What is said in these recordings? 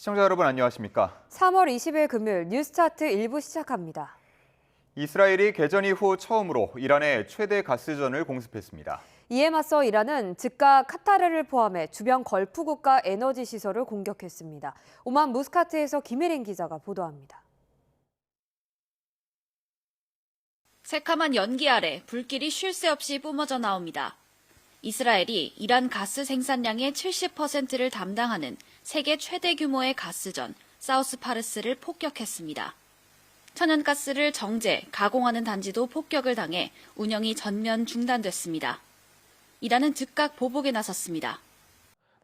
시청자 여러분 안녕하십니까? 3월 20일 금요일 뉴스차트 1부 시작합니다. 이스라엘이 개전 이후 처음으로 이란의 최대 가스전을 공습했습니다. 이에 맞서 이란은 즉각 카타르를 포함해 주변 걸프 국가 에너지 시설을 공격했습니다. 오만 무스카트에서 김혜린 기자가 보도합니다. 새카만 연기 아래 불길이 쉴 새 없이 뿜어져 나옵니다. 이스라엘이 이란 가스 생산량의 70%를 담당하는 세계 최대 규모의 가스전 사우스 파르스를 폭격했습니다. 천연가스를 정제, 가공하는 단지도 폭격을 당해 운영이 전면 중단됐습니다. 이란은 즉각 보복에 나섰습니다.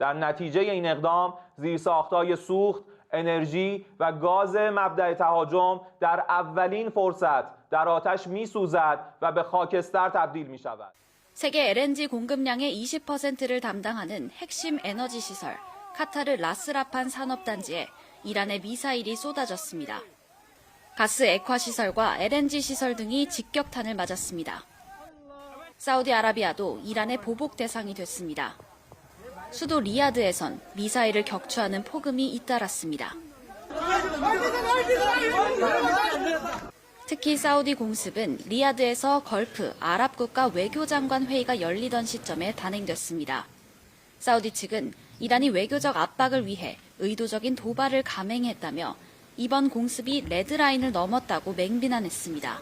در نتیجه این اقدام زیرساخت‌های سوخت، انرژی و گاز مبدأ تهاجم در اولین فرصت در آتش می‌سوزد و به خاکستر تبدیل می‌شود. 세계 LNG 공급량의 20%를 담당하는 핵심 에너지 시설 카타르 라스라판 산업단지에 이란의 미사일이 쏟아졌습니다. 가스 액화 시설과 LNG 시설 등이 직격탄을 맞았습니다. 사우디아라비아도 이란의 보복 대상이 됐습니다. 수도 리야드에선 미사일을 격추하는 폭음이 잇따랐습니다. 특히 사우디 공습은 리야드에서 걸프 아랍 국가 외교장관 회의가 열리던 시점에 단행됐습니다. 사우디 측은 이란이 외교적 압박을 위해 의도적인 도발을 감행했다며 이번 공습이 레드라인을 넘었다고 맹비난했습니다.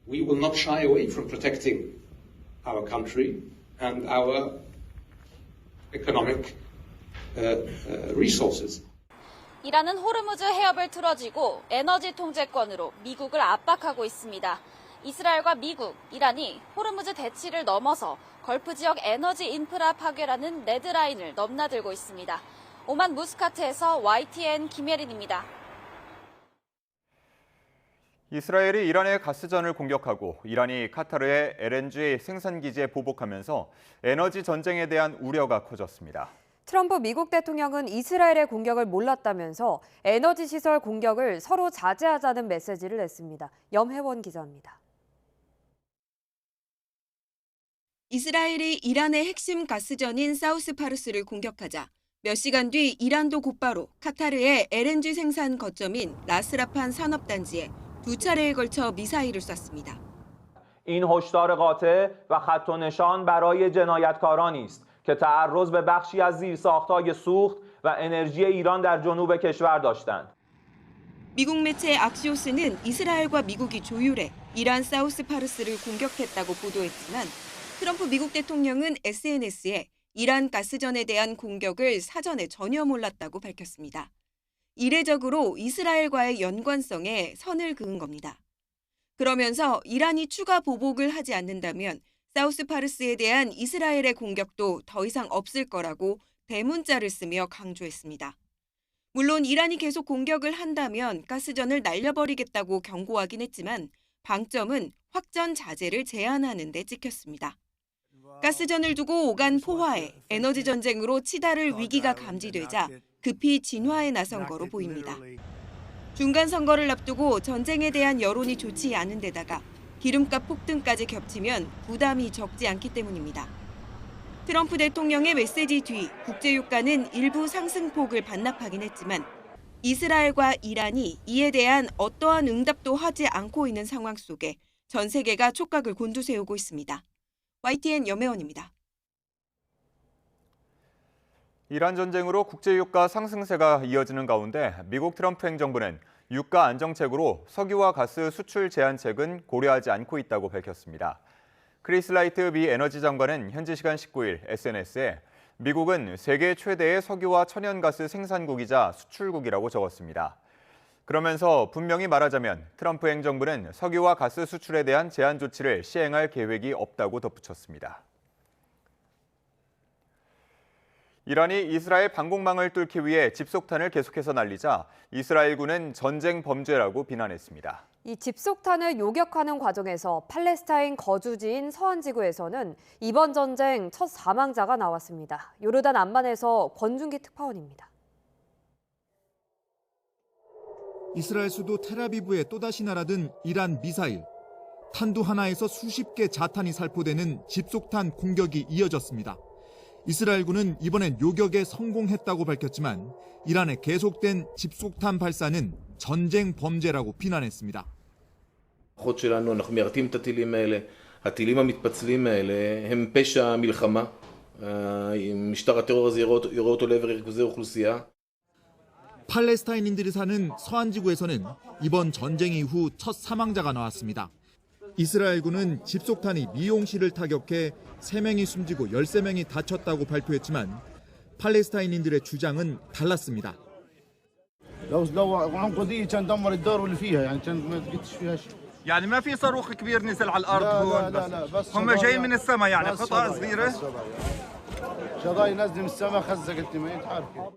We will not shy away from protecting our country and our economic resources. 이란은 호르무즈 해협을 틀어쥐고 에너지 통제권으로 미국을 압박하고 있습니다. 이스라엘과 미국, 이란이 호르무즈 대치를 넘어서 걸프 지역 에너지 인프라 파괴라는 레드라인을 넘나들고 있습니다. 오만 무스카트에서 YTN 김혜린입니다. 이스라엘이 이란의 가스전을 공격하고 이란이 카타르의 LNG 생산기지에 보복하면서 에너지 전쟁에 대한 우려가 커졌습니다. 트럼프 미국 대통령은 이스라엘의 공격을 몰랐다면서 에너지 시설 공격을 서로 자제하자는 메시지를 냈습니다. 염혜원 기자입니다. 이스라엘이 이란의 핵심 가스전인 사우스 파르스를 공격하자 몇 시간 뒤 이란도 곧바로 카타르의 LNG 생산 거점인 라스라판 산업단지에 두 차례에 걸쳐 미사일을 쐈습니다. این هشدار قاطع و خط و نشان برای جنایتکارانی است که تعرض به بخشی از زیرساخت‌های سوخت و انرژی ایران در جنوب کشور داشتند. 미국 매체 악시오스는 이스라엘과 미국이 조율해 이란 사우스 파르스를 공격했다고 보도했지만 트럼프 미국 대통령은 SNS에 이란 가스전에 대한 공격을 사전에 전혀 몰랐다고 밝혔습니다. 이례적으로 이스라엘과의 연관성에 선을 그은 겁니다. 그러면서 이란이 추가 보복을 하지 않는다면 사우스 파르스에 대한 이스라엘의 공격도 더 이상 없을 거라고 대문자를 쓰며 강조했습니다. 물론 이란이 계속 공격을 한다면 가스전을 날려버리겠다고 경고하긴 했지만 방점은 확전 자제를 제한하는 데 찍혔습니다. 가스전을 두고 오간 포화에 에너지 전쟁으로 치달을 위기가 감지되자 급히 진화에 나선 거로 보입니다. 중간 선거를 앞두고 전쟁에 대한 여론이 좋지 않은 데다가 기름값 폭등까지 겹치면 부담이 적지 않기 때문입니다. 트럼프 대통령의 메시지 뒤 국제유가는 일부 상승폭을 반납하긴 했지만 이스라엘과 이란이 이에 대한 어떠한 응답도 하지 않고 있는 상황 속에 전 세계가 촉각을 곤두세우고 있습니다. YTN 염혜원입니다. 이란 전쟁으로 국제유가 상승세가 이어지는 가운데 미국 트럼프 행정부는 유가 안정책으로 석유와 가스 수출 제한책은 고려하지 않고 있다고 밝혔습니다. 크리스 라이트 미 에너지 장관은 현지 시간 19일 SNS에 미국은 세계 최대의 석유와 천연가스 생산국이자 수출국이라고 적었습니다. 그러면서 분명히 말하자면 트럼프 행정부는 석유와 가스 수출에 대한 제한 조치를 시행할 계획이 없다고 덧붙였습니다. 이란이 이스라엘 방공망을 뚫기 위해 집속탄을 계속해서 날리자 이스라엘군은 전쟁 범죄라고 비난했습니다. 이 집속탄을 요격하는 과정에서 팔레스타인 거주지인 서안지구에서는 이번 전쟁 첫 사망자가 나왔습니다. 요르단 암만에서 권준기 특파원입니다. 이스라엘 수도 텔아비브에 또다시 날아든 이란 미사일. 탄두 하나에서 수십 개 자탄이 살포되는 집속탄 공격이 이어졌습니다. 이스라엘군은 이번엔 요격에 성공했다고 밝혔지만 이란의 계속된 집속탄 발사는 전쟁 범죄라고 비난했습니다. הכוחות שלנו, אנחנו מיירטים את הטילים האלה. הטילים המתפצלים האלה הם פשע מלחמה. משטר הטרור הזה יורה אותו לעבר ריכוזי אוכלוסייה. 팔레스타인인들이 사는 서안지구에서는 이번 전쟁 이후 첫 사망자가 나왔습니다. 이스라엘군은 집속탄이 미용실을 타격해 3명이 숨지고 13명이 다쳤다고 발표했지만 팔레스타인인들의 주장은 달랐습니다. يعني ما في صاروخ كبير نزل على الارض هون بس هم جاي من السماء يعني قطعه صغيره شظايا نازله من السماء خزقت ما تعرف.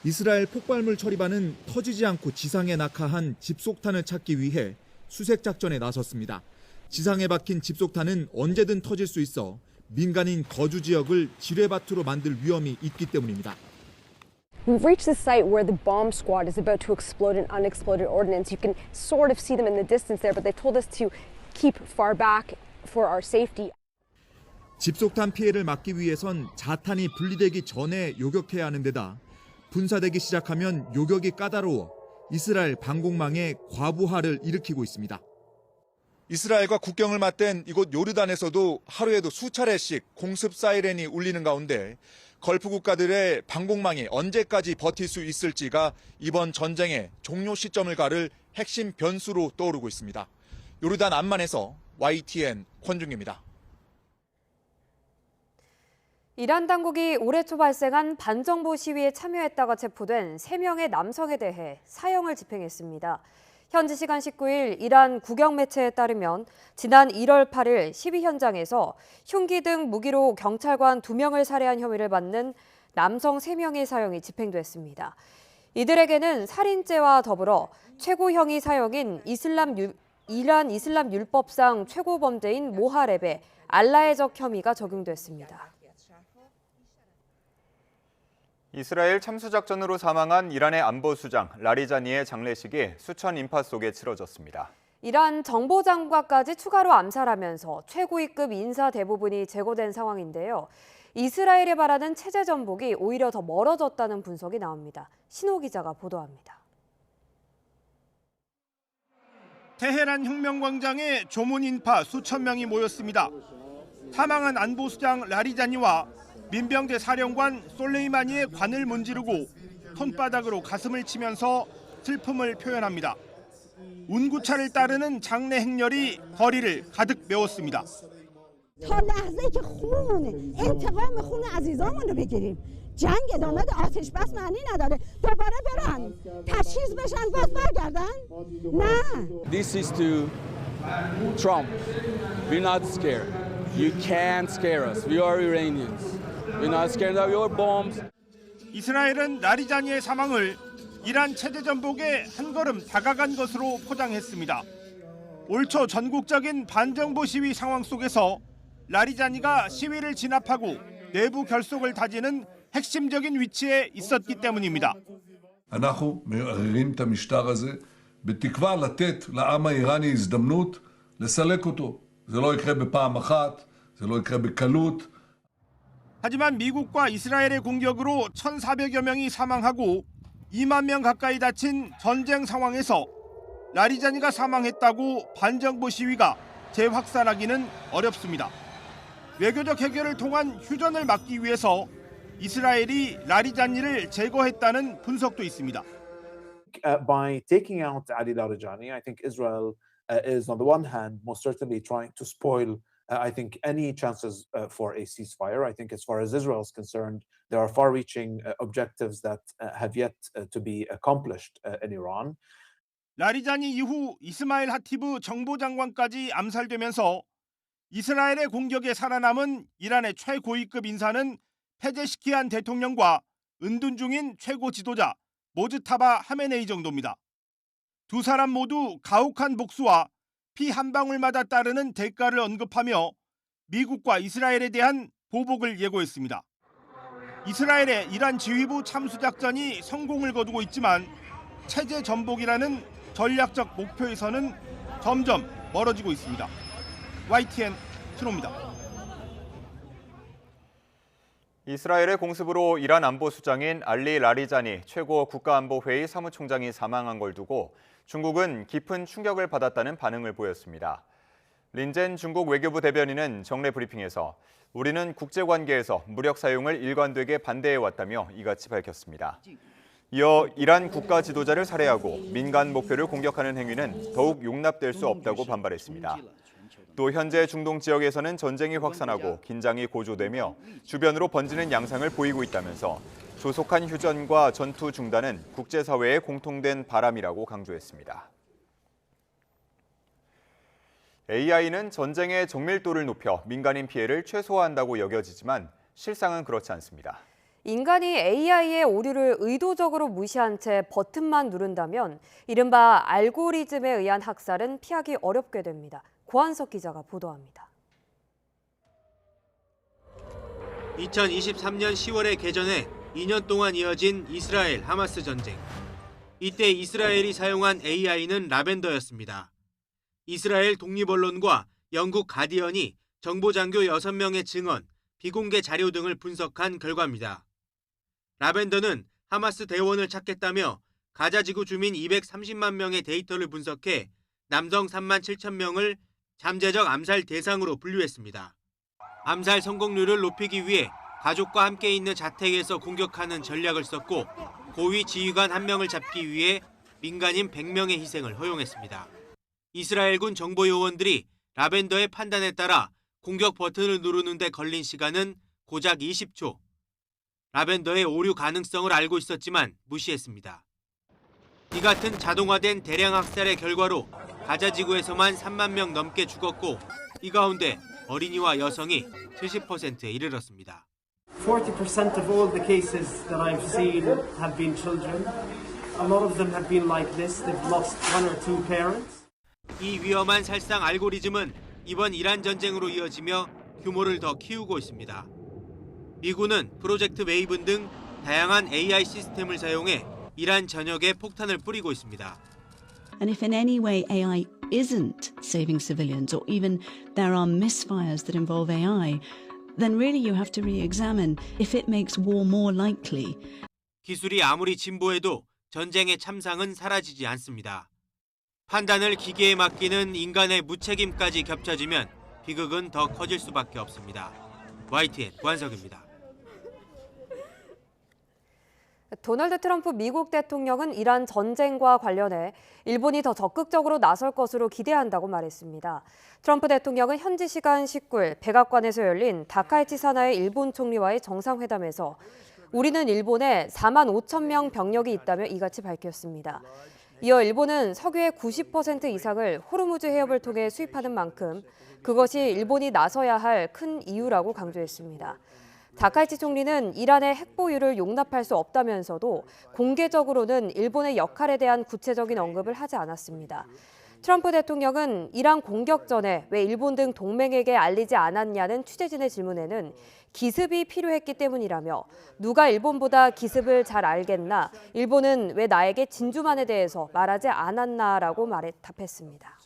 이스라엘 폭발물 처리반은 터지지 않고 지상에 낙하한 집속탄을 찾기 위해 수색 작전에 나섰습니다. 지상에 박힌 집속탄은 언제든 터질 수 있어 민간인 거주 지역을 지뢰밭으로 만들 위험이 있기 때문입니다. We've reached the site where the bomb squad is about to explode an unexploded ordnance. You can sort of see them in the distance there, but they told us to keep far back for our safety. 집속탄 피해를 막기 위해선 자탄이 분리되기 전에 요격해야 하는 데다 분사되기 시작하면 요격이 까다로워 이스라엘 방공망에 과부하를 일으키고 있습니다. 이스라엘과 국경을 맞댄 이곳 요르단에서도 하루에도 수차례씩 공습 사이렌이 울리는 가운데 걸프 국가들의 방공망이 언제까지 버틸 수 있을지가 이번 전쟁의 종료 시점을 가를 핵심 변수로 떠오르고 있습니다. 요르단 암만에서 YTN 권중기입니다. 이란 당국이 올해 초 발생한 반정부 시위에 참여했다가 체포된 3명의 남성에 대해 사형을 집행했습니다. 현지 시간 19일 이란 국영 매체에 따르면 지난 1월 8일 시위 현장에서 흉기 등 무기로 경찰관 2명을 살해한 혐의를 받는 남성 3명의 사형이 집행됐습니다. 이들에게는 살인죄와 더불어 최고형이 사형인 이란 이슬람 율법상 최고 범죄인 모하렙의 알라의 적 혐의가 적용됐습니다. 이스라엘 참수작전으로 사망한 이란의 안보수장 라리자니의 장례식이 수천 인파 속에 치러졌습니다. 이란 정보장관까지 추가로 암살하면서 최고위급 인사 대부분이 제거된 상황인데요. 이스라엘에 바라는 체제 전복이 오히려 더 멀어졌다는 분석이 나옵니다. 신호 기자가 보도합니다. 테헤란 혁명광장에 조문 인파 수천 명이 모였습니다. 사망한 안보수장 라리자니와 민병대 사령관 솔레이마니의 관을 문지르고 손바닥으로 가슴을 치면서 슬픔을 표현합니다. 운구차를 따르는 장례 행렬이 거리를 가득 메웠습니다. تا لحظه‌ای که خون انتقام خون عزیزامون رو بگیریم. جنگ ادامه ده، آتش بس معنی نداره. دوباره برن تشخیص بشن باز برگردن؟ نه. This is to Trump. We're not scared. You can't scare us. We are Iranians. We're not scared of your bombs. 이스라엘은 라리자니의 사망을 이란 체제 전복에 한 걸음 다가간 것으로 포장했습니다. 올 초 전국적인 반정부 시위 상황 속에서 라리자니가 시위를 진압하고 내부 결속을 다지는 핵심적인 위치에 있었기 때문입니다. אנחנו מערערים את המשטר הזה בתקווה לתת לעם האיראני הזדמנות לסלק אותו. זה לא יקרה בפעם אחת, זה לא יקרה בקלות. 하지만 미국과 이스라엘의 공격으로 1,400여 명이 사망하고 2만 명 가까이 다친 전쟁 상황에서 라리자니가 사망했다고 반정부 시위가 재확산하기는 어렵습니다. 외교적 해결을 통한 휴전을 막기 위해서 이스라엘이 라리자니를 제거했다는 분석도 있습니다. By taking out Ali Larijani, I think Israel is on the one hand most certainly trying to spoil I think any chances for a ceasefire. I think as far as Israel is concerned, there are far-reaching objectives that have yet to be accomplished in Iran. 라리자니 이후 이스마일 하티브 정보장관까지 암살되면서 이스라엘의 공격에 살아남은 이란의 최고위급 인사는 패제시키야 한 대통령과 은둔 중인 최고 지도자 모즈타바 하메네이 정도입니다. 두 사람 모두 가혹한 복수와 피 한 방울마다 따르는 대가를 언급하며 미국과 이스라엘에 대한 보복을 예고했습니다. 이스라엘의 이란 지휘부 참수작전이 성공을 거두고 있지만 체제 전복이라는 전략적 목표에서는 점점 멀어지고 있습니다. YTN 신호입니다. 이스라엘의 공습으로 이란 안보수장인 알리 라리자니 최고 국가안보회의 사무총장이 사망한 걸 두고 중국은 깊은 충격을 받았다는 반응을 보였습니다. 린젠 중국 외교부 대변인은 정례 브리핑에서 우리는 국제관계에서 무력 사용을 일관되게 반대해왔다며 이같이 밝혔습니다. 이어 이란 국가 지도자를 살해하고 민간 목표를 공격하는 행위는 더욱 용납될 수 없다고 반발했습니다. 또 현재 중동 지역에서는 전쟁이 확산하고 긴장이 고조되며 주변으로 번지는 양상을 보이고 있다면서 조속한 휴전과 전투 중단은 국제사회의 공통된 바람이라고 강조했습니다. AI는 전쟁의 정밀도를 높여 민간인 피해를 최소화한다고 여겨지지만 실상은 그렇지 않습니다. 인간이 AI의 오류를 의도적으로 무시한 채 버튼만 누른다면 이른바 알고리즘에 의한 학살은 피하기 어렵게 됩니다. 고한석 기자가 보도합니다. 2023년 10월에 개전해 2년 동안 이어진 이스라엘 하마스 전쟁. 이때 이스라엘이 사용한 AI는 라벤더였습니다. 이스라엘 독립언론과 영국 가디언이 정보장교 6명의 증언, 비공개 자료 등을 분석한 결과입니다. 라벤더는 하마스 대원을 찾겠다며 가자지구 주민 230만 명의 데이터를 분석해 남성 3만 7천 명을 잠재적 암살 대상으로 분류했습니다. 암살 성공률을 높이기 위해 가족과 함께 있는 자택에서 공격하는 전략을 썼고 고위 지휘관 1명을 잡기 위해 민간인 100명의 희생을 허용했습니다. 이스라엘군 정보요원들이 라벤더의 판단에 따라 공격 버튼을 누르는 데 걸린 시간은 고작 20초. 라벤더의 오류 가능성을 알고 있었지만 무시했습니다. 이 같은 자동화된 대량 학살의 결과로 가자지구에서만 3만 명 넘게 죽었고 이 가운데 어린이와 여성이 70%에 이르렀습니다. 40% of all the cases that I've seen have been children. A lot of them have been like this. They've lost one or two parents. 이 위험한 살상 알고리즘은 이번 이란 전쟁으로 이어지며 규모를 더 키우고 있습니다. 미군은 프로젝트 메이븐 등 다양한 AI 시스템을 사용해 이란 전역에 폭탄을 뿌리고 있습니다. And if in any way AI isn't saving civilians or even there are misfires that involve AI, then really you have to re-examine if it makes war more likely. 기술이 아무리 진보해도 전쟁의 참상은 사라지지 않습니다. 판단을 기계에 맡기는 인간의 무책임까지 겹쳐지면 비극은 더 커질 수밖에 없습니다. YTN 고한석입니다. 도널드 트럼프 미국 대통령은 이란 전쟁과 관련해 일본이 더 적극적으로 나설 것으로 기대한다고 말했습니다. 트럼프 대통령은 현지 시간 19일 백악관에서 열린 다카이치 사나이 일본 총리와의 정상회담에서 우리는 일본에 4만 5천 명 병력이 있다며 이같이 밝혔습니다. 이어 일본은 석유의 90% 이상을 호르무즈 해협을 통해 수입하는 만큼 그것이 일본이 나서야 할 큰 이유라고 강조했습니다. 다카이치 총리는 이란의 핵 보유를 용납할 수 없다면서도 공개적으로는 일본의 역할에 대한 구체적인 언급을 하지 않았습니다. 트럼프 대통령은 이란 공격 전에 왜 일본 등 동맹에게 알리지 않았냐는 취재진의 질문에는 기습이 필요했기 때문이라며 누가 일본보다 기습을 잘 알겠나, 일본은 왜 나에게 진주만에 대해서 말하지 않았나라고 답했습니다.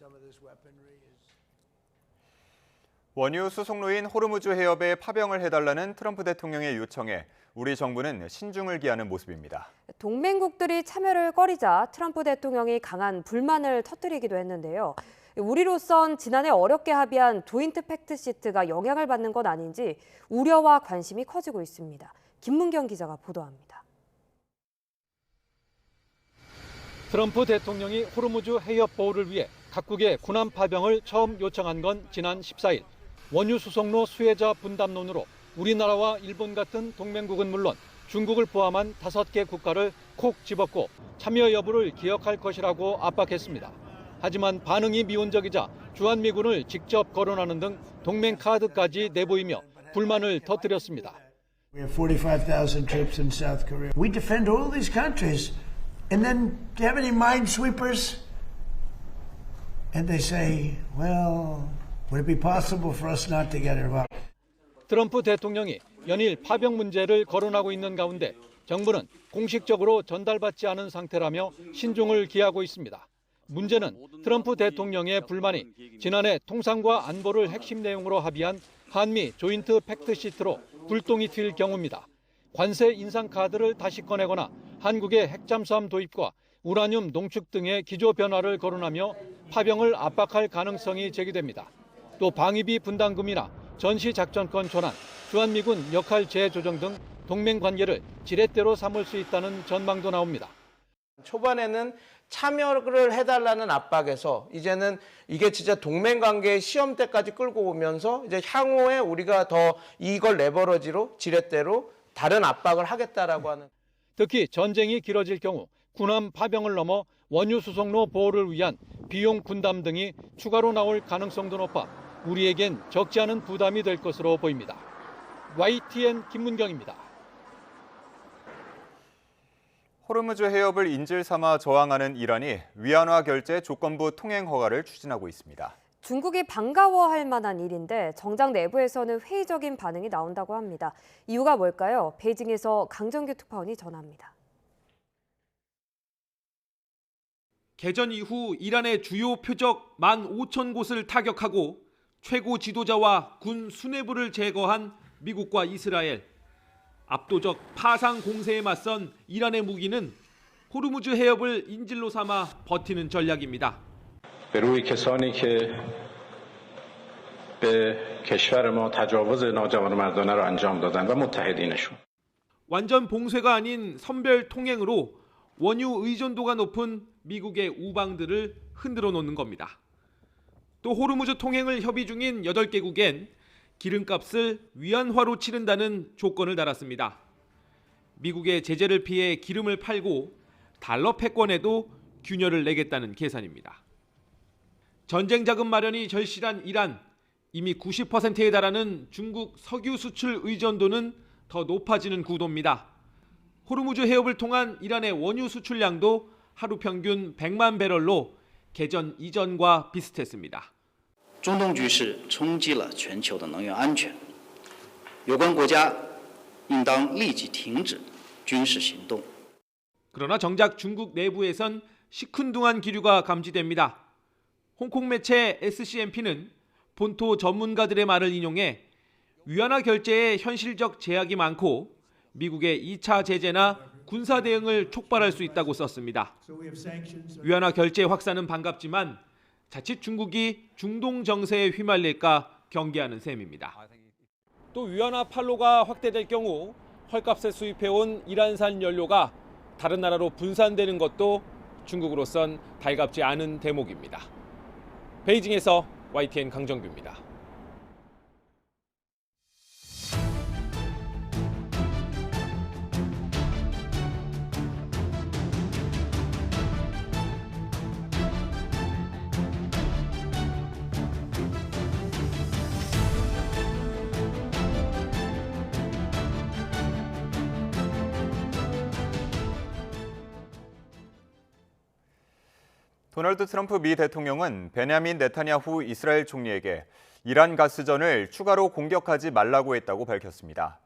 원유 수송로인 호르무즈 해협에 파병을 해달라는 트럼프 대통령의 요청에 우리 정부는 신중을 기하는 모습입니다. 동맹국들이 참여를 꺼리자 트럼프 대통령이 강한 불만을 터뜨리기도 했는데요. 우리로선 지난해 어렵게 합의한 조인트 팩트시트가 영향을 받는 건 아닌지 우려와 관심이 커지고 있습니다. 김문경 기자가 보도합니다. 트럼프 대통령이 호르무즈 해협 보호를 위해 각국의 군함 파병을 처음 요청한 건 지난 14일. 원유 수송로 수혜자 분담론으로 우리나라와 일본 같은 동맹국은 물론 중국을 포함한 5개 국가를 콕 집었고 참여 여부를 기억할 것이라고 압박했습니다. 하지만 반응이 미온적이자 주한미군을 직접 거론하는 등 동맹 카드까지 내보이며 불만을 터뜨렸습니다. We have 45,000 troops in South Korea. We defend all these countries. And then do you have any minesweepers? And they say, well, would it be possible for us not to get involved? 트럼프 대통령이 연일 파병 문제를 거론하고 있는 가운데 정부는 공식적으로 전달받지 않은 상태라며 신중을 기하고 있습니다. 문제는 트럼프 대통령의 불만이 지난해 통상과 안보를 핵심 내용으로 합의한 한미 조인트 팩트시트로 불똥이 튈 경우입니다. 관세 인상 카드를 다시 꺼내거나 한국의 핵잠수함 도입과 우라늄 농축 등의 기조 변화를 거론하며 파병을 압박할 가능성이 제기됩니다. 또 방위비 분담금이나 전시작전권 전환, 주한미군 역할 재조정 등 동맹 관계를 지렛대로 삼을 수 있다는 전망도 나옵니다. 초반에는 참여를 해달라는 압박에서 이제는 이게 진짜 동맹 관계의 시험대까지 끌고 오면서 이제 향후에 우리가 더 이걸 레버러지로 지렛대로 다른 압박을 하겠다라고 하는. 특히 전쟁이 길어질 경우 군함 파병을 넘어 원유 수송로 보호를 위한 비용 분담 등이 추가로 나올 가능성도 높아 우리에겐 적지 않은 부담이 될 것으로 보입니다. YTN 김문경입니다. 호르무즈 해협을 인질 삼아 저항하는 이란이 위안화 결제 조건부 통행 허가를 추진하고 있습니다. 중국이 반가워할 만한 일인데 정작 내부에서는 회의적인 반응이 나온다고 합니다. 이유가 뭘까요? 베이징에서 강정규 특파원이 전합니다. 개전 이후 이란의 주요 표적 15,000곳을 타격하고 최고 지도자와 군 수뇌부를 제거한 미국과 이스라엘. 압도적 파상 공세에 맞선 이란의 무기는 호르무즈 해협을 인질로 삼아 버티는 전략입니다. به روی کسانی که به کشور ما تجاوز ناجوانمردانه را انجام دادند و متحدینشون. 완전 봉쇄가 아닌 선별 통행으로 원유 의존도가 높은 미국의 우방들을 흔들어 놓는 겁니다. 또 호르무즈 통행을 협의 중인 8개국엔 기름값을 위안화로 치른다는 조건을 달았습니다. 미국의 제재를 피해 기름을 팔고 달러 패권에도 균열을 내겠다는 계산입니다. 전쟁 자금 마련이 절실한 이란, 이미 90%에 달하는 중국 석유 수출 의존도는 더 높아지는 구도입니다. 호르무즈 해협을 통한 이란의 원유 수출량도 하루 평균 100만 배럴로 개전 이전과 비슷했습니다. 中东局势冲击了全球的能源安全，有关国家应当立即停止军事行动。 그러나 정작 중국 내부에선 시큰둥한 기류가 감지됩니다. 홍콩 매체 SCMP는 본토 전문가들의 말을 인용해 위안화 결제에 현실적 제약이 많고 미국의 2차 제재나 군사 대응을 촉발할 수 있다고 썼습니다. 위안화 결제 확산은 반갑지만 자칫 중국이 중동 정세에 휘말릴까 경계하는 셈입니다. 또 위안화 판로가 확대될 경우 헐값에 수입해온 이란산 연료가 다른 나라로 분산되는 것도 중국으로선 달갑지 않은 대목입니다. 베이징에서 YTN 강정규입니다. 도널드 트럼프 미 대통령은 베냐민 네타냐후 이스라엘 총리에게 이란 가스전을 추가로 공격하지 말라고 했다고 밝혔습니다.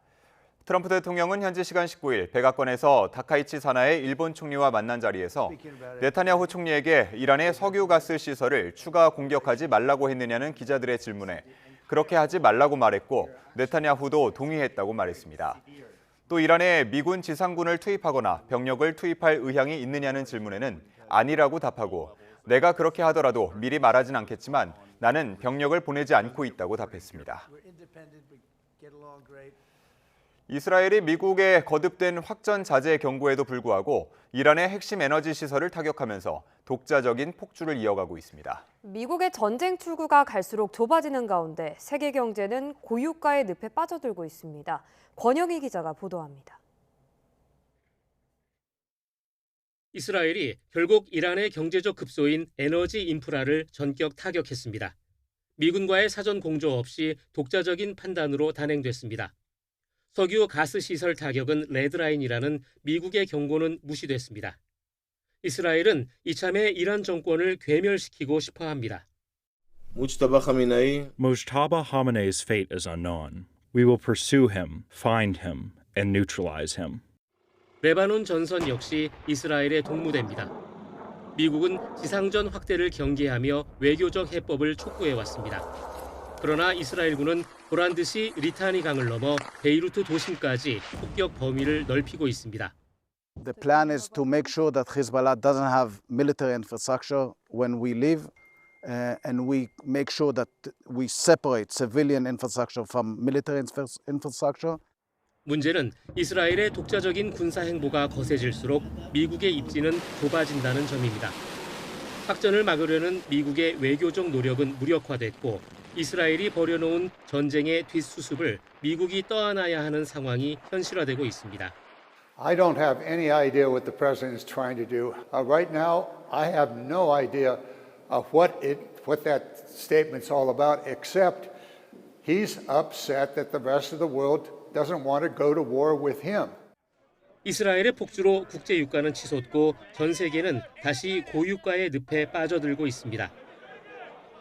트럼프 대통령은 현지 시간 19일 백악관에서 다카이치 사나의 일본 총리와 만난 자리에서 네타냐후 총리에게 이란의 석유 가스 시설을 추가 공격하지 말라고 했느냐는 기자들의 질문에 그렇게 하지 말라고 말했고 네타냐후도 동의했다고 말했습니다. 또 이란에 미군 지상군을 투입하거나 병력을 투입할 의향이 있느냐는 질문에는 아니라고 답하고 내가 그렇게 하더라도 미리 말하진 않겠지만 나는 병력을 보내지 않고 있다고 답했습니다. 이스라엘이 미국의 거듭된 확전 자제 경고에도 불구하고 이란의 핵심 에너지 시설을 타격하면서 독자적인 폭주를 이어가고 있습니다. 미국의 전쟁 출구가 갈수록 좁아지는 가운데 세계 경제는 고유가의 늪에 빠져들고 있습니다. 권영희 기자가 보도합니다. 이스라엘이 결국 이란의 경제적 급소인 에너지 인프라를 전격 타격했습니다. 미군과의 사전 공조 없이 독자적인 판단으로 단행됐습니다. 석유 가스 시설 타격은 레드라인이라는 미국의 경고는 무시됐습니다. 이스라엘은 이참에 이란 정권을 괴멸시키고 싶어 합니다. Mujtaba Khamenei's fate is unknown. We will pursue him, find him, and neutralize him. 레바논 전선 역시 이스라엘의 동무대입니다. 미국은 지상전 확대를 경계하며 외교적 해법을 촉구해왔습니다. 그러나 이스라엘군은 보란 듯이 리타니 강을 넘어 베이루트 도심까지 폭격 범위를 넓히고 있습니다. The plan is to make sure that Hezbollah doesn't have military infrastructure when we leave, and we make sure that we separate civilian infrastructure from military infrastructure. 문제는 이스라엘의 독자적인 군사 행보가 거세질수록 미국의 입지는 좁아진다는 점입니다. 확전을 막으려는 미국의 외교적 노력은 무력화됐고 이스라엘이 벌여놓은 전쟁의 뒷수습을 미국이 떠안아야 하는 상황이 현실화되고 있습니다. I don't have any idea what the president is trying to do. Right now, I have no idea of what that statement's all about, except he's upset that the rest of the world doesn't want to go to war with him. 이스라엘의 폭주로 국제 유가는 치솟고 전 세계는 다시 고유가의 늪에 빠져들고 있습니다.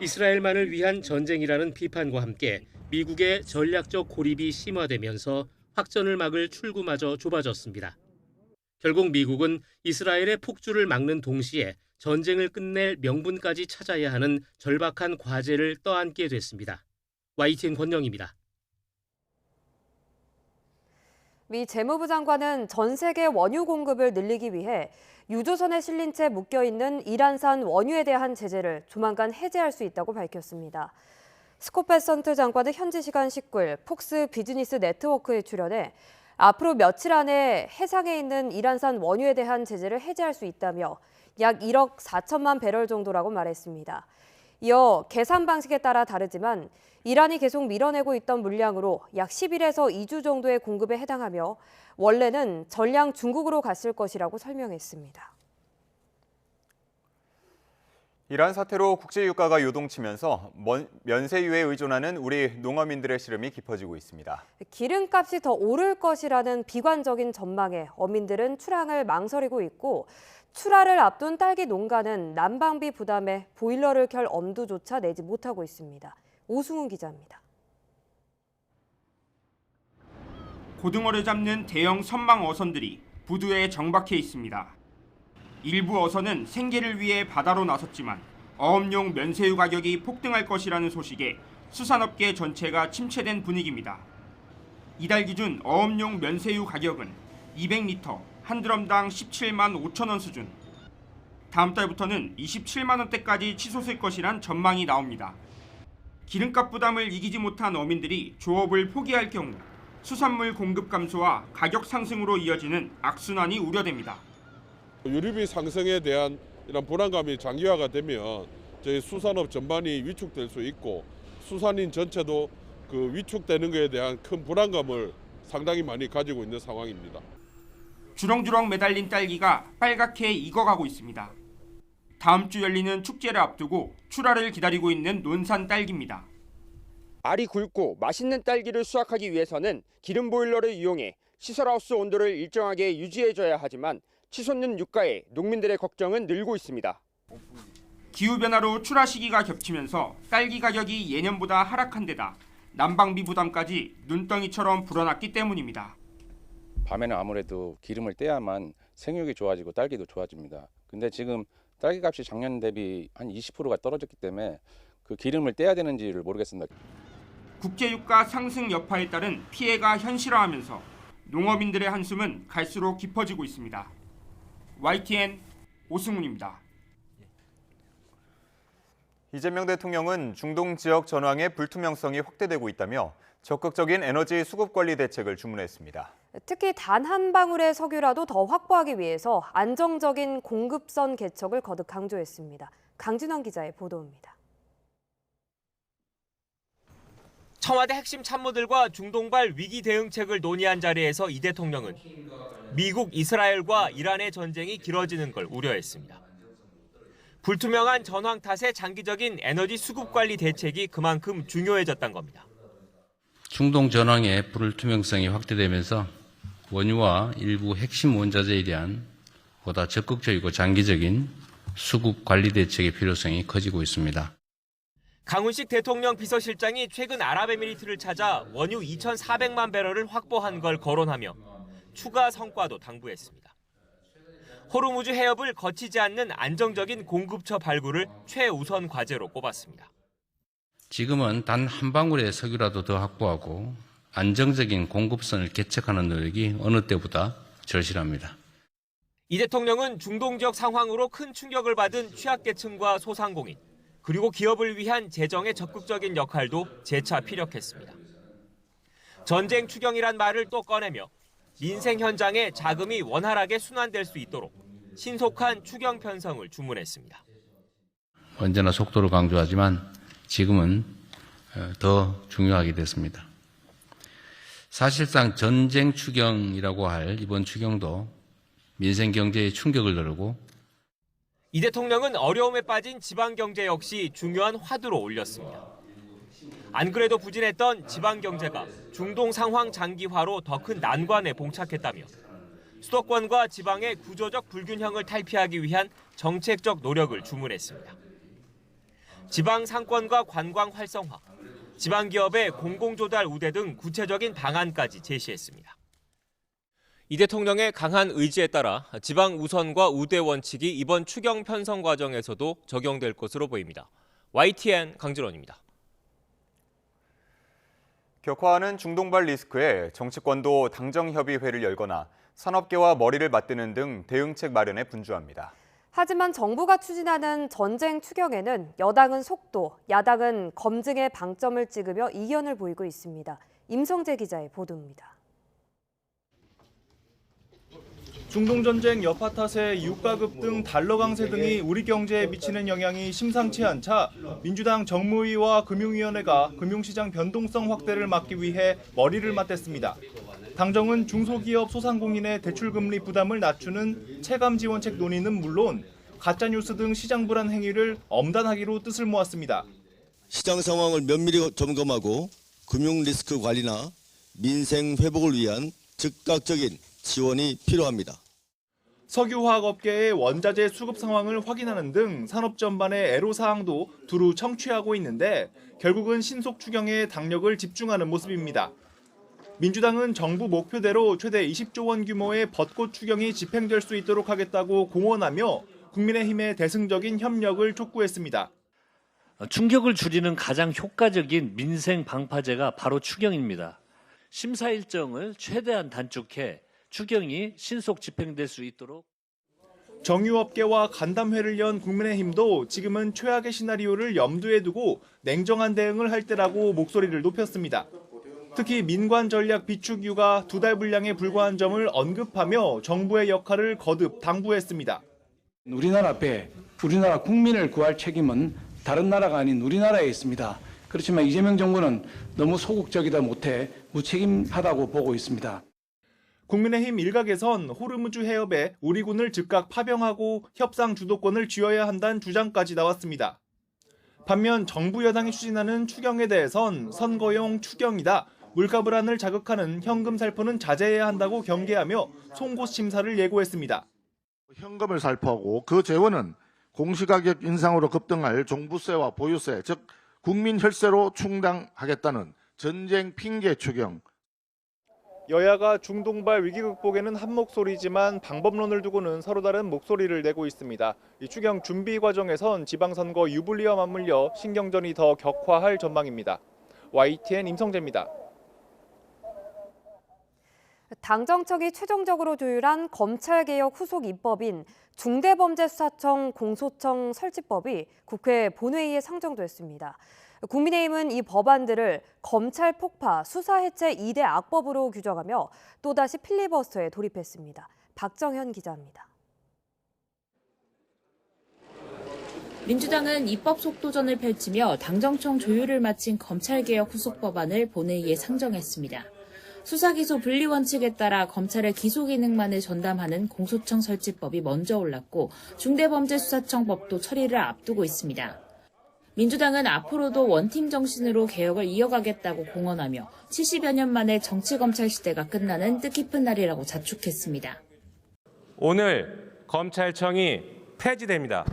이스라엘만을 위한 전쟁이라는 비판과 함께 미국의 전략적 고립이 심화되면서 확전을 막을 출구마저 좁아졌습니다. 결국 미국은 이스라엘의 폭주를 막는 동시에 전쟁을 끝낼 명분까지 찾아야 하는 절박한 과제를 떠안게 됐습니다. YTN 권영입니다. 미 재무부 장관은 전 세계 원유 공급을 늘리기 위해 유조선에 실린 채 묶여있는 이란산 원유에 대한 제재를 조만간 해제할 수 있다고 밝혔습니다. 스콧 베선트 장관은 현지 시간 19일 폭스 비즈니스 네트워크에 출연해 앞으로 며칠 안에 해상에 있는 이란산 원유에 대한 제재를 해제할 수 있다며 약 1억 4천만 배럴 정도라고 말했습니다. 이어 계산 방식에 따라 다르지만 이란이 계속 밀어내고 있던 물량으로 약 10일에서 2주 정도의 공급에 해당하며 원래는 전량 중국으로 갔을 것이라고 설명했습니다. 이란 사태로 국제 유가가 요동치면서 면세유에 의존하는 우리 농어민들의 시름이 깊어지고 있습니다. 기름값이 더 오를 것이라는 비관적인 전망에 어민들은 출항을 망설이고 있고 출하를 앞둔 딸기 농가는 난방비 부담에 보일러를 켤 엄두조차 내지 못하고 있습니다. 오승훈 기자입니다. 고등어를 잡는 대형 선망 어선들이 부두에 정박해 있습니다. 일부 어선은 생계를 위해 바다로 나섰지만 어업용 면세유 가격이 폭등할 것이라는 소식에 수산업계 전체가 침체된 분위기입니다. 이달 기준 어업용 면세유 가격은 200리터 한 드럼당 17만 5천 원 수준. 다음 달부터는 27만 원대까지 치솟을 것이란 전망이 나옵니다. 기름값 부담을 이기지 못한 어민들이 조업을 포기할 경우 수산물 공급 감소와 가격 상승으로 이어지는 악순환이 우려됩니다. 유류비 상승에 대한 이런 불안감이 장기화가 되면 저희 수산업 전반이 위축될 수 있고 수산인 전체도 그 위축되는 것에 대한 큰 불안감을 상당히 많이 가지고 있는 상황입니다. 주렁주렁 매달린 딸기가 빨갛게 익어가고 있습니다. 다음 주 열리는 축제를 앞두고 출하를 기다리고 있는 논산 딸기입니다. 알이 굵고 맛있는 딸기를 수확하기 위해서는 기름 보일러를 이용해 시설하우스 온도를 일정하게 유지해줘야 하지만 치솟는 유가에 농민들의 걱정은 늘고 있습니다. 기후변화로 출하 시기가 겹치면서 딸기 가격이 예년보다 하락한 데다 난방비 부담까지 눈덩이처럼 불어났기 때문입니다. 밤에는 아무래도 기름을 떼야만 생육이 좋아지고 딸기도 좋아집니다. 근데 지금 딸기 값이 작년 대비 한 20%가 떨어졌기 때문에 그 기름을 떼야 되는지를 모르겠습니다. 국제유가 상승 여파에 따른 피해가 현실화하면서 농어민들의 한숨은 갈수록 깊어지고 있습니다. YTN 오승훈입니다. 이재명 대통령은 중동 지역 전황의 불투명성이 확대되고 있다며 적극적인 에너지 수급 관리 대책을 주문했습니다. 특히 단 한 방울의 석유라도 더 확보하기 위해서 안정적인 공급선 개척을 거듭 강조했습니다. 강진원 기자의 보도입니다. 청와대 핵심 참모들과 중동발 위기 대응책을 논의한 자리에서 이 대통령은 미국, 이스라엘과 이란의 전쟁이 길어지는 걸 우려했습니다. 불투명한 전황 탓에 장기적인 에너지 수급 관리 대책이 그만큼 중요해졌다는 겁니다. 중동 전황의 불투명성이 확대되면서 원유와 일부 핵심 원자재에 대한 보다 적극적이고 장기적인 수급 관리 대책의 필요성이 커지고 있습니다. 강훈식 대통령 비서실장이 최근 아랍에미리트를 찾아 원유 2,400만 배럴을 확보한 걸 거론하며 추가 성과도 당부했습니다. 호르무즈 해협을 거치지 않는 안정적인 공급처 발굴을 최우선 과제로 꼽았습니다. 지금은 단 한 방울의 석유라도 더 확보하고 안정적인 공급선을 개척하는 노력이 어느 때보다 절실합니다. 이 대통령은 중동 지역 상황으로 큰 충격을 받은 취약계층과 소상공인, 그리고 기업을 위한 재정의 적극적인 역할도 재차 피력했습니다. 전쟁 추경이란 말을 또 꺼내며 민생 현장에 자금이 원활하게 순환될 수 있도록 신속한 추경 편성을 주문했습니다. 언제나 속도를 강조하지만 지금은 더 중요하게 됐습니다. 사실상 전쟁 추경이라고 할 이번 추경도 민생 경제에 충격을 누르고 이 대통령은 어려움에 빠진 지방 경제 역시 중요한 화두로 올렸습니다. 안 그래도 부진했던 지방 경제가 중동 상황 장기화로 더 큰 난관에 봉착했다며 수도권과 지방의 구조적 불균형을 탈피하기 위한 정책적 노력을 주문했습니다. 지방 상권과 관광 활성화, 지방 기업의 공공조달 우대 등 구체적인 방안까지 제시했습니다. 이 대통령의 강한 의지에 따라 지방 우선과 우대 원칙이 이번 추경 편성 과정에서도 적용될 것으로 보입니다. YTN 강진원입니다. 격화하는 중동발 리스크에 정치권도 당정협의회를 열거나 산업계와 머리를 맞대는 등 대응책 마련에 분주합니다. 하지만 정부가 추진하는 전쟁 추경에는 여당은 속도, 야당은 검증에 방점을 찍으며 이견을 보이고 있습니다. 임성재 기자의 보도입니다. 중동전쟁 여파 탓에 유가급 등 달러 강세 등이 우리 경제에 미치는 영향이 심상치 않자 민주당 정무위와 금융위원회가 금융시장 변동성 확대를 막기 위해 머리를 맞댔습니다. 당정은 중소기업 소상공인의 대출금리 부담을 낮추는 체감 지원책 논의는 물론 가짜뉴스 등 시장 불안 행위를 엄단하기로 뜻을 모았습니다. 시장 상황을 면밀히 점검하고 금융 리스크 관리나 민생 회복을 위한 즉각적인 지원이 필요합니다. 석유화학업계의 원자재 수급 상황을 확인하는 등 산업 전반의 애로사항도 두루 청취하고 있는데 결국은 신속 추경에 당력을 집중하는 모습입니다. 민주당은 정부 목표대로 최대 20조 원 규모의 벚꽃 추경이 집행될 수 있도록 하겠다고 공언하며 국민의힘의 대승적인 협력을 촉구했습니다. 충격을 줄이는 가장 효과적인 민생 방파제가 바로 추경입니다. 심사 일정을 최대한 단축해 추경이 신속 집행될 수 있도록. 정유업계와 간담회를 연 국민의힘도 지금은 최악의 시나리오를 염두에 두고 냉정한 대응을 할 때라고 목소리를 높였습니다. 특히 민관 전략 비축유가 2달 분량에 불과한 점을 언급하며 정부의 역할을 거듭 당부했습니다. 우리나라 앞에 우리나라 국민을 구할 책임은 다른 나라가 아닌 우리나라에 있습니다. 그렇지만 이재명 정부는 너무 소극적이다 못해 무책임하다고 보고 있습니다. 국민의힘 일각에선 호르무즈 해협에 우리 군을 즉각 파병하고 협상 주도권을 쥐어야 한다는 주장까지 나왔습니다. 반면 정부 여당이 추진하는 추경에 대해선 선거용 추경이다, 물가 불안을 자극하는 현금 살포는 자제해야 한다고 경계하며 송곳 심사를 예고했습니다. 현금을 살포하고 그 재원은 공시가격 인상으로 급등할 종부세와 보유세, 즉 국민 혈세로 충당하겠다는 전쟁 핑계 추경. 여야가 중동발 위기 극복에는 한 목소리지만 방법론을 두고는 서로 다른 목소리를 내고 있습니다. 이 추경 준비 과정에선 지방선거 유불리와 맞물려 신경전이 더 격화할 전망입니다. YTN 임성재입니다. 당정청이 최종적으로 조율한 검찰개혁 후속 입법인 중대범죄수사청 공소청 설치법이 국회 본회의에 상정됐습니다. 국민의힘은 이 법안들을 검찰 폭파, 수사 해체 2대 악법으로 규정하며 또다시 필리버스터에 돌입했습니다. 박정현 기자입니다. 민주당은 입법 속도전을 펼치며 당정청 조율을 마친 검찰개혁 후속 법안을 본회의에 상정했습니다. 수사기소 분리 원칙에 따라 검찰의 기소 기능만을 전담하는 공소청 설치법이 먼저 올랐고 중대범죄수사청법도 처리를 앞두고 있습니다. 민주당은 앞으로도 원팀 정신으로 개혁을 이어가겠다고 공언하며 70여 년 만에 정치검찰 시대가 끝나는 뜻깊은 날이라고 자축했습니다. 오늘 검찰청이 폐지됩니다.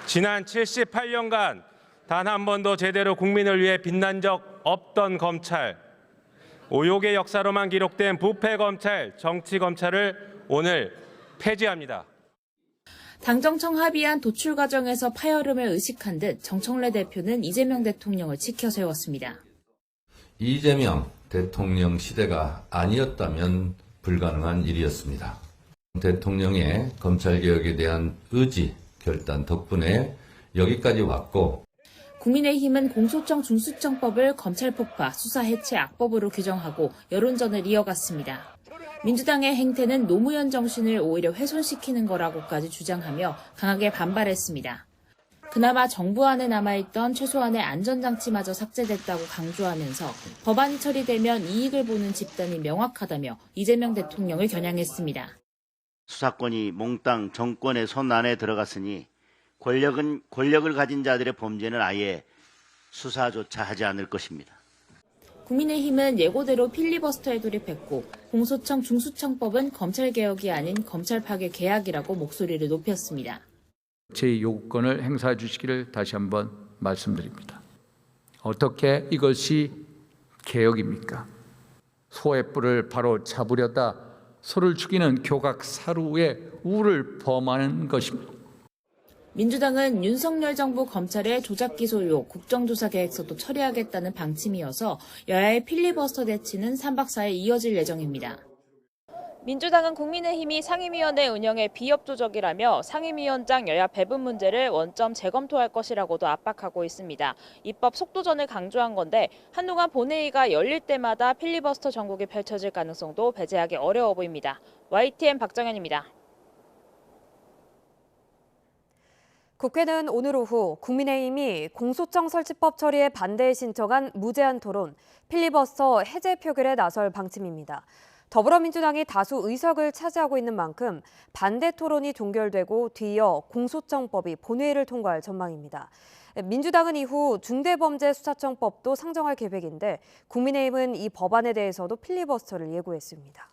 지난 78년간 단 한 번도 제대로 국민을 위해 빛난 적 없던 검찰, 오욕의 역사로만 기록된 부패 검찰, 정치 검찰을 오늘 폐지합니다. 당정청 합의안 도출 과정에서 파열음을 의식한 듯 정청래 대표는 이재명 대통령을 치켜 세웠습니다. 이재명 대통령 시대가 아니었다면 불가능한 일이었습니다. 대통령의 검찰개혁에 대한 의지, 결단 덕분에 여기까지 왔고 국민의힘은 공소청 중수청법을 검찰 폭파, 수사 해체 악법으로 규정하고 여론전을 이어갔습니다. 민주당의 행태는 노무현 정신을 오히려 훼손시키는 거라고까지 주장하며 강하게 반발했습니다. 그나마 정부 안에 남아있던 최소한의 안전장치마저 삭제됐다고 강조하면서 법안이 처리되면 이익을 보는 집단이 명확하다며 이재명 대통령을 겨냥했습니다. 수사권이 몽땅 정권의 손 안에 들어갔으니 권력을 가진 자들의 범죄는 아예 수사조차 하지 않을 것입니다. 국민의힘은 예고대로 필리버스터에 돌입했고 공소청 중수청법은 검찰개혁이 아닌 검찰 파괴 계약이라고 목소리를 높였습니다. 제 요구권을 행사해 주시기를 다시 한번 말씀드립니다. 어떻게 이것이 개혁입니까? 소의 뿔을 바로 잡으려다 소를 죽이는 교각사루의 우를 범하는 것입니다. 민주당은 윤석열 정부 검찰의 조작기소 의혹 국정조사 계획서도 처리하겠다는 방침이어서 여야의 필리버스터 대치는 3박 4일 이어질 예정입니다. 민주당은 국민의힘이 상임위원회 운영의 비협조적이라며 상임위원장 여야 배분 문제를 원점 재검토할 것이라고도 압박하고 있습니다. 입법 속도전을 강조한 건데 한동안 본회의가 열릴 때마다 필리버스터 전국이 펼쳐질 가능성도 배제하기 어려워 보입니다. YTN 박정현입니다. 국회는 오늘 오후 국민의힘이 공소청 설치법 처리에 반대 신청한 무제한 토론, 필리버스터 해제 표결에 나설 방침입니다. 더불어민주당이 다수 의석을 차지하고 있는 만큼 반대 토론이 종결되고 뒤이어 공소청법이 본회의를 통과할 전망입니다. 민주당은 이후 중대범죄수사청법도 상정할 계획인데 국민의힘은 이 법안에 대해서도 필리버스터를 예고했습니다.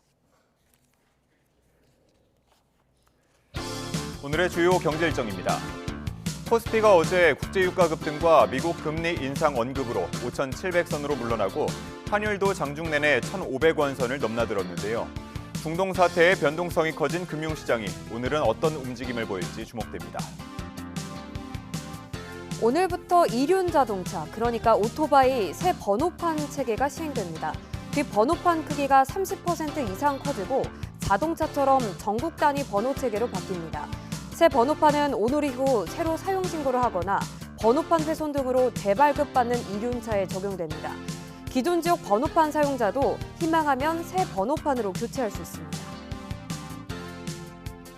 오늘의 주요 경제 일정입니다. 코스피가 어제 국제유가 급등과 미국 금리 인상 언급으로 5,700선으로 물러나고 환율도 장중 내내 1,500원 선을 넘나들었는데요. 중동 사태의 변동성이 커진 금융시장이 오늘은 어떤 움직임을 보일지 주목됩니다. 오늘부터 이륜 자동차, 그러니까 오토바이 새 번호판 체계가 시행됩니다. 뒷 번호판 크기가 30% 이상 커지고 자동차처럼 전국 단위 번호 체계로 바뀝니다. 새 번호판은 오늘 이후 새로 사용 신고를 하거나 번호판 훼손 등으로 재발급받는 이륜차에 적용됩니다. 기존 지역 번호판 사용자도 희망하면 새 번호판으로 교체할 수 있습니다.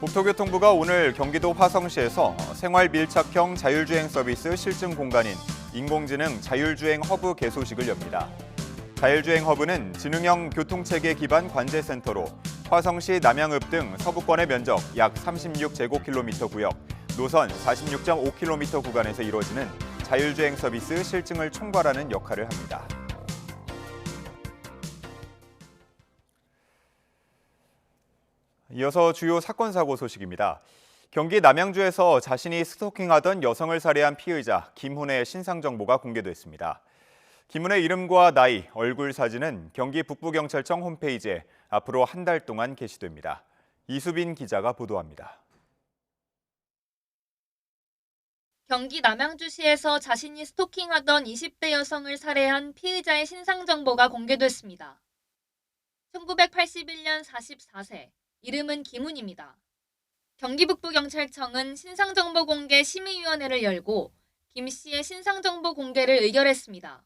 국토교통부가 오늘 경기도 화성시에서 생활 밀착형 자율주행 서비스 실증 공간인 인공지능 자율주행 허브 개소식을 엽니다. 자율주행 허브는 지능형 교통체계 기반 관제센터로 화성시 남양읍 등 서부권의 면적 약 36제곱킬로미터 구역, 노선 46.5km 구간에서 이루어지는 자율주행 서비스 실증을 총괄하는 역할을 합니다. 이어서 주요 사건 사고 소식입니다. 경기 남양주에서 자신이 스토킹하던 여성을 살해한 피의자 김훈의 신상 정보가 공개됐습니다. 김훈의 이름과 나이, 얼굴 사진은 경기 북부경찰청 홈페이지에 앞으로 한 달 동안 게시됩니다. 이수빈 기자가 보도합니다. 경기 남양주시에서 자신이 스토킹하던 20대 여성을 살해한 피의자의 신상 정보가 공개됐습니다. 1981년 44세, 이름은 김훈입니다. 경기 북부경찰청은 신상정보 공개 심의위원회를 열고 김 씨의 신상정보 공개를 의결했습니다.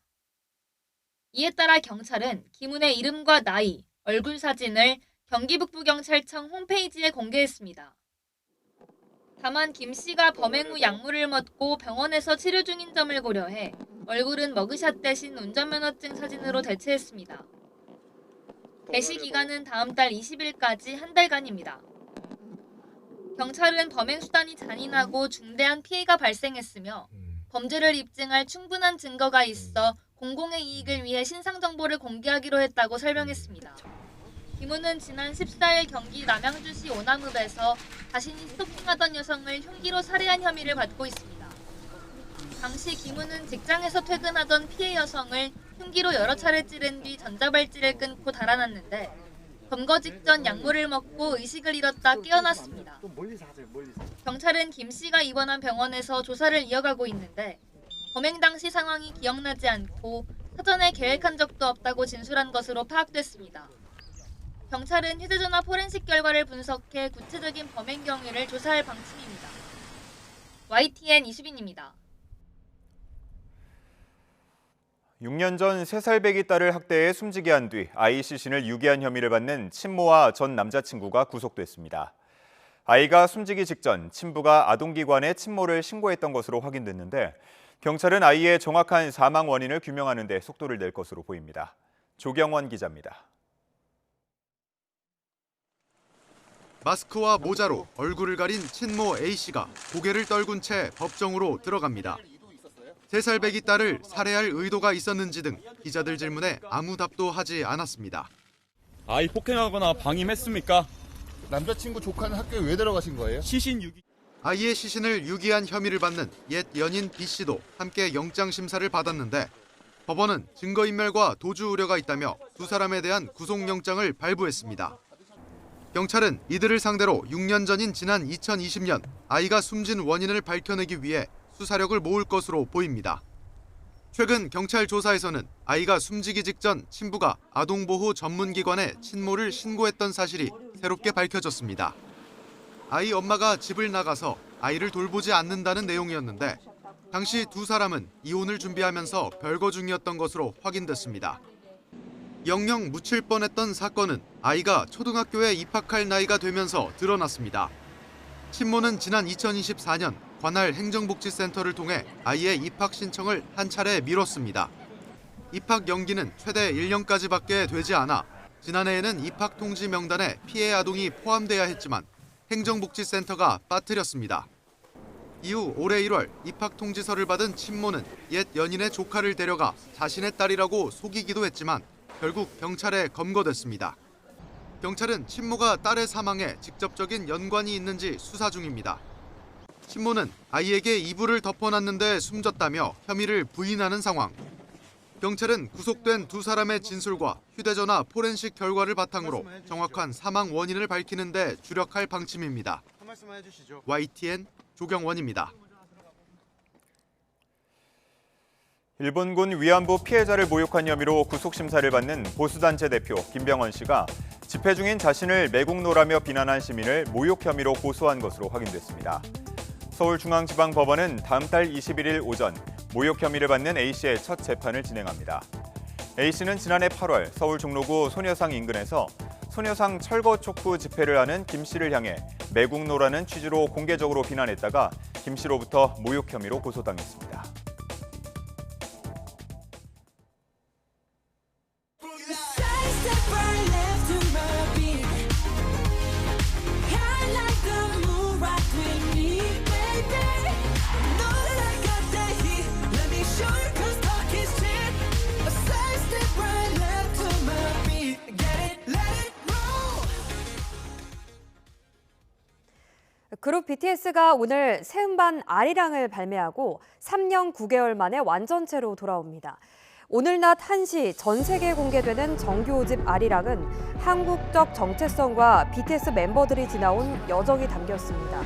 이에 따라 경찰은 김훈의 이름과 나이, 얼굴 사진을 경기 북부경찰청 홈페이지에 공개했습니다. 다만 김 씨가 범행 후 약물을 먹고 병원에서 치료 중인 점을 고려해 얼굴은 머그샷 대신 운전면허증 사진으로 대체했습니다. 게시 기간은 다음 달 20일까지 한 달간입니다. 경찰은 범행 수단이 잔인하고 중대한 피해가 발생했으며 범죄를 입증할 충분한 증거가 있어 공공의 이익을 위해 신상정보를 공개하기로 했다고 설명했습니다. 김훈은 지난 14일 경기 남양주시 오남읍에서 자신이 스토킹하던 여성을 흉기로 살해한 혐의를 받고 있습니다. 당시 김훈은 직장에서 퇴근하던 피해 여성을 흉기로 여러 차례 찌른 뒤 전자발찌를 끊고 달아났는데 검거 직전 약물을 먹고 의식을 잃었다 깨어났습니다. 경찰은 김 씨가 입원한 병원에서 조사를 이어가고 있는데 범행 당시 상황이 기억나지 않고 사전에 계획한 적도 없다고 진술한 것으로 파악됐습니다. 경찰은 휴대전화 포렌식 결과를 분석해 구체적인 범행 경위를 조사할 방침입니다. YTN 이수빈입니다. 6년 전 3살 배기 딸을 학대해 숨지게 한 뒤 아이 시신을 유기한 혐의를 받는 친모와 전 남자친구가 구속됐습니다. 아이가 숨지기 직전 친부가 아동기관에 친모를 신고했던 것으로 확인됐는데 경찰은 아이의 정확한 사망 원인을 규명하는 데 속도를 낼 것으로 보입니다. 조경원 기자입니다. 마스크와 모자로 얼굴을 가린 친모 A씨가 고개를 떨군 채 법정으로 들어갑니다. 3살 배기 딸을 살해할 의도가 있었는지 등 기자들 질문에 아무 답도 하지 않았습니다. 아이 폭행하거나 방임했습니까? 남자친구 조카는 학교에 왜 들어가신 거예요? 시신 유기. 아이의 시신을 유기한 혐의를 받는 옛 연인 B씨도 함께 영장 심사를 받았는데 법원은 증거인멸과 도주 우려가 있다며 두 사람에 대한 구속영장을 발부했습니다. 경찰은 이들을 상대로 6년 전인 지난 2020년 아이가 숨진 원인을 밝혀내기 위해 수사력을 모을 것으로 보입니다. 최근 경찰 조사에서는 아이가 숨지기 직전 친부가 아동보호 전문기관에 친모를 신고했던 사실이 새롭게 밝혀졌습니다. 아이 엄마가 집을 나가서 아이를 돌보지 않는다는 내용이었는데 당시 두 사람은 이혼을 준비하면서 별거 중이었던 것으로 확인됐습니다. 영영 묻힐 뻔했던 사건은 아이가 초등학교에 입학할 나이가 되면서 드러났습니다. 친모는 지난 2024년 관할 행정복지센터를 통해 아이의 입학 신청을 한 차례 미뤘습니다. 입학 연기는 최대 1년까지밖에 되지 않아 지난해에는 입학 통지 명단에 피해 아동이 포함돼야 했지만 행정복지센터가 빠뜨렸습니다. 이후 올해 1월 입학 통지서를 받은 친모는 옛 연인의 조카를 데려가 자신의 딸이라고 속이기도 했지만 결국 경찰에 검거됐습니다. 경찰은 친모가 딸의 사망에 직접적인 연관이 있는지 수사 중입니다. 친모는 아이에게 이불을 덮어놨는데 숨졌다며 혐의를 부인하는 상황. 경찰은 구속된 두 사람의 진술과 휴대전화 포렌식 결과를 바탕으로 정확한 사망 원인을 밝히는 데 주력할 방침입니다. YTN 조경원입니다. 일본군 위안부 피해자를 모욕한 혐의로 구속심사를 받는 보수단체 대표 김병원 씨가 집회 중인 자신을 매국노라며 비난한 시민을 모욕 혐의로 고소한 것으로 확인됐습니다. 서울중앙지방법원은 다음 달 21일 오전 모욕 혐의를 받는 A씨의 첫 재판을 진행합니다. A씨는 지난해 8월 서울 종로구 소녀상 인근에서 소녀상 철거 촉구 집회를 하는 김씨를 향해 매국노라는 취지로 공개적으로 비난했다가 김씨로부터 모욕 혐의로 고소당했습니다. 그룹 BTS가 오늘 새 음반 아리랑을 발매하고 3년 9개월 만에 완전체로 돌아옵니다. 오늘 낮 1시 전 세계에 공개되는 정규 5집 아리랑은 한국적 정체성과 BTS 멤버들이 지나온 여정이 담겼습니다.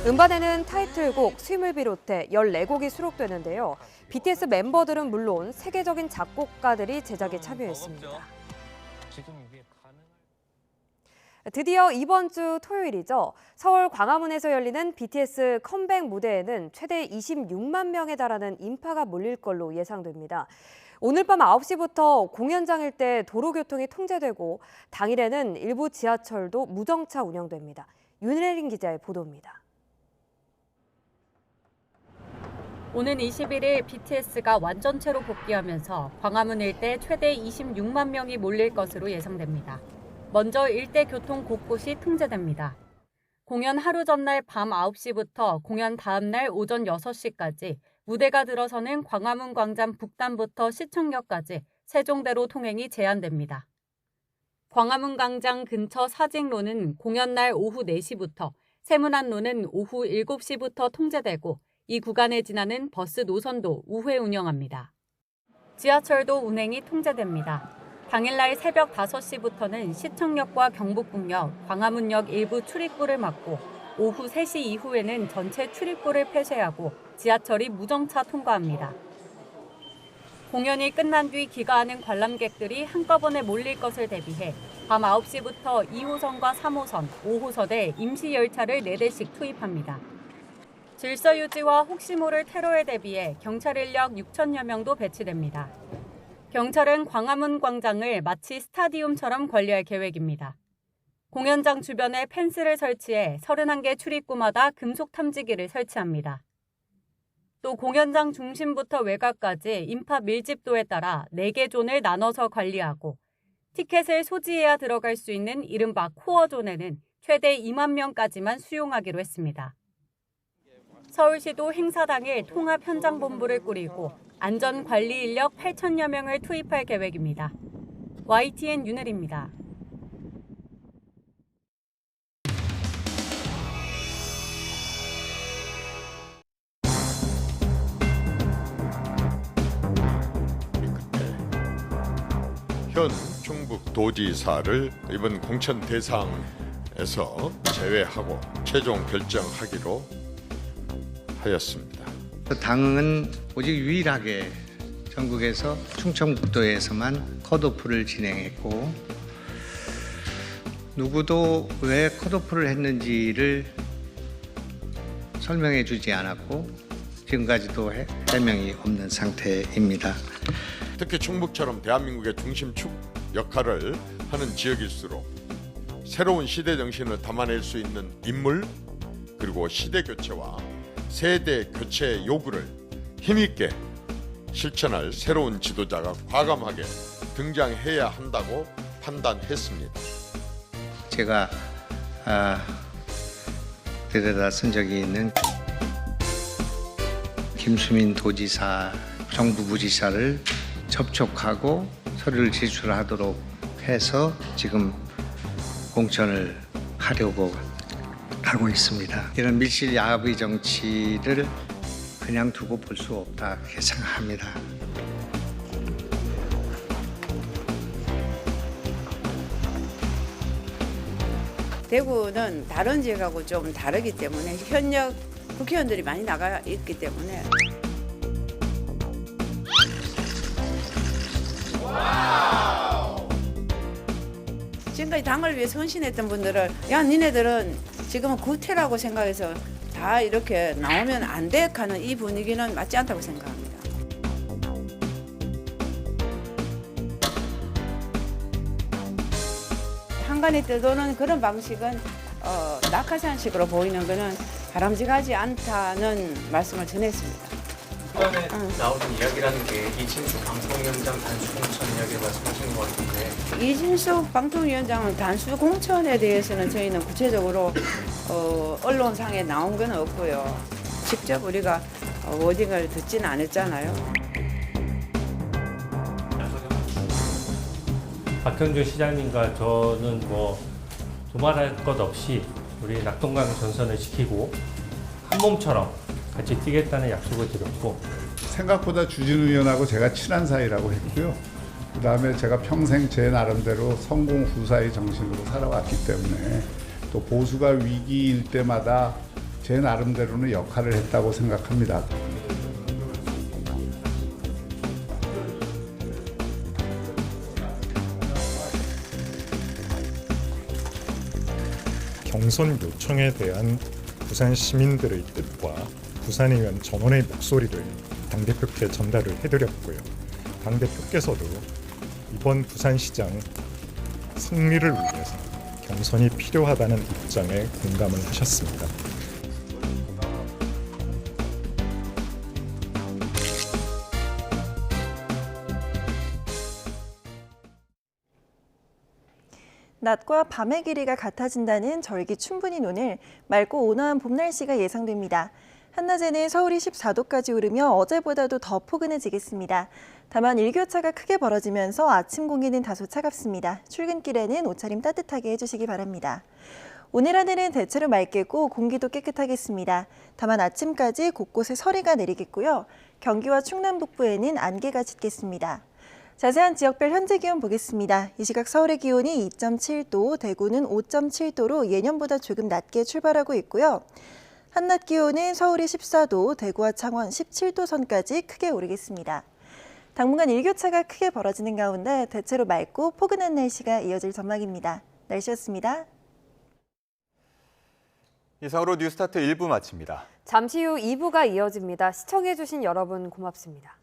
음반에는 타이틀곡 스윙을 비롯해 14곡이 수록되는데요. BTS 멤버들은 물론 세계적인 작곡가들이 제작에 참여했습니다. 드디어 이번 주 토요일이죠. 서울 광화문에서 열리는 BTS 컴백 무대에는 최대 26만 명에 달하는 인파가 몰릴 걸로 예상됩니다. 오늘 밤 9시부터 공연장 일대 도로교통이 통제되고 당일에는 일부 지하철도 무정차 운영됩니다. 윤혜린 기자의 보도입니다. 오는 21일 BTS가 완전체로 복귀하면서 광화문 일대 최대 26만 명이 몰릴 것으로 예상됩니다. 먼저 일대 교통 곳곳이 통제됩니다. 공연 하루 전날 밤 9시부터 공연 다음 날 오전 6시까지 무대가 들어서는 광화문 광장 북단부터 시청역까지 세종대로 통행이 제한됩니다. 광화문 광장 근처 사직로는 공연 날 오후 4시부터, 세문안로는 오후 7시부터 통제되고 이 구간에 지나는 버스 노선도 우회 운영합니다. 지하철도 운행이 통제됩니다. 당일날 새벽 5시부터는 시청역과 경복궁역, 광화문역 일부 출입구를 막고 오후 3시 이후에는 전체 출입구를 폐쇄하고 지하철이 무정차 통과합니다. 공연이 끝난 뒤 귀가하는 관람객들이 한꺼번에 몰릴 것을 대비해 밤 9시부터 2호선과 3호선, 5호선에 임시 열차를 4대씩 투입합니다. 질서 유지와 혹시 모를 테러에 대비해 경찰 인력 6천여 명도 배치됩니다. 경찰은 광화문 광장을 마치 스타디움처럼 관리할 계획입니다. 공연장 주변에 펜스를 설치해 31개 출입구마다 금속 탐지기를 설치합니다. 또 공연장 중심부터 외곽까지 인파 밀집도에 따라 4개 존을 나눠서 관리하고 티켓을 소지해야 들어갈 수 있는 이른바 코어존에는 최대 2만 명까지만 수용하기로 했습니다. 서울시도 행사 당일 통합 현장본부를 꾸리고 안전관리 인력 8천여 명을 투입할 계획입니다. YTN 윤혜리입니다. 현 충북도지사를 이번 공천 대상에서 제외하고 최종 결정하기로 하였습니다. 당은 오직 유일하게 전국에서 충청북도에서만 컷오프를 진행했고 누구도 왜 컷오프를 했는지를 설명해 주지 않았고 지금까지도 해명이 없는 상태입니다. 특히 충북처럼 대한민국의 중심축 역할을 하는 지역일수록 새로운 시대 정신을 담아낼 수 있는 인물 그리고 시대 교체와 세대 교체의 요구를 힘있게 실천할 새로운 지도자가 과감하게 등장해야 한다고 판단했습니다. 제가 데려다 쓴 적이 있는 김수민 도지사, 정부부지사를 접촉하고 서류를 제출하도록 해서 지금 공천을 하려고 하고 있습니다. 이런 밀실 야합의 정치를 그냥 두고 볼 수 없다 이렇게 생각합니다. 대구는 다른 지역하고 좀 다르기 때문에 현역 국회의원들이 많이 나가 있기 때문에 지금까지 당을 위해 헌신했던 분들을 야 니네들은 지금은 구태라고 생각해서 다 이렇게 나오면 안 돼 하는 이 분위기는 맞지 않다고 생각합니다. 한간에 떠도는 그런 방식은 낙하산식으로 보이는 것은 바람직하지 않다는 말씀을 전했습니다. 이번에 나오는 이야기라는 게 이진숙 방통위원장 단수 공천 이야기를 말씀하시는 것 같은데 이진숙 방통위원장은 단수 공천에 대해서는 저희는 구체적으로 언론상에 나온 건 없고요. 직접 우리가 워딩을 듣지는 않았잖아요. 박형준 시장님과 저는 두말할 것 없이 우리 낙동강 전선을 지키고 한 몸처럼 같이 뛰겠다는 약속을 드렸고 생각보다 주진우 의원하고 제가 친한 사이라고 했고요. 그다음에 제가 평생 제 나름대로 성공 후사의 정신으로 살아왔기 때문에 또 보수가 위기일 때마다 제 나름대로는 역할을 했다고 생각합니다. 경선 요청에 대한 부산 시민들의 뜻과 부산의원 전원의 목소리를 당대표께 전달을 해드렸고요. 당대표께서도 이번 부산시장 승리를 위해서 경선이 필요하다는 입장에 공감을 하셨습니다. 낮과 밤의 길이가 같아진다는 절기춘분인 오늘 맑고 온화한 봄 날씨가 예상됩니다. 한낮에는 서울이 14도까지 오르며 어제보다도 더 포근해지겠습니다. 다만 일교차가 크게 벌어지면서 아침 공기는 다소 차갑습니다. 출근길에는 옷차림 따뜻하게 해주시기 바랍니다. 오늘 하늘은 대체로 맑겠고 공기도 깨끗하겠습니다. 다만 아침까지 곳곳에 서리가 내리겠고요. 경기와 충남 북부에는 안개가 짙겠습니다. 자세한 지역별 현재 기온 보겠습니다. 이 시각 서울의 기온이 2.7도, 대구는 5.7도로 예년보다 조금 낮게 출발하고 있고요. 한낮 기온은 서울이 14도, 대구와 창원 17도 선까지 크게 오르겠습니다. 당분간 일교차가 크게 벌어지는 가운데 대체로 맑고 포근한 날씨가 이어질 전망입니다. 날씨였습니다. 이상으로 뉴스타트 1부 마칩니다. 잠시 후 2부가 이어집니다. 시청해주신 여러분 고맙습니다.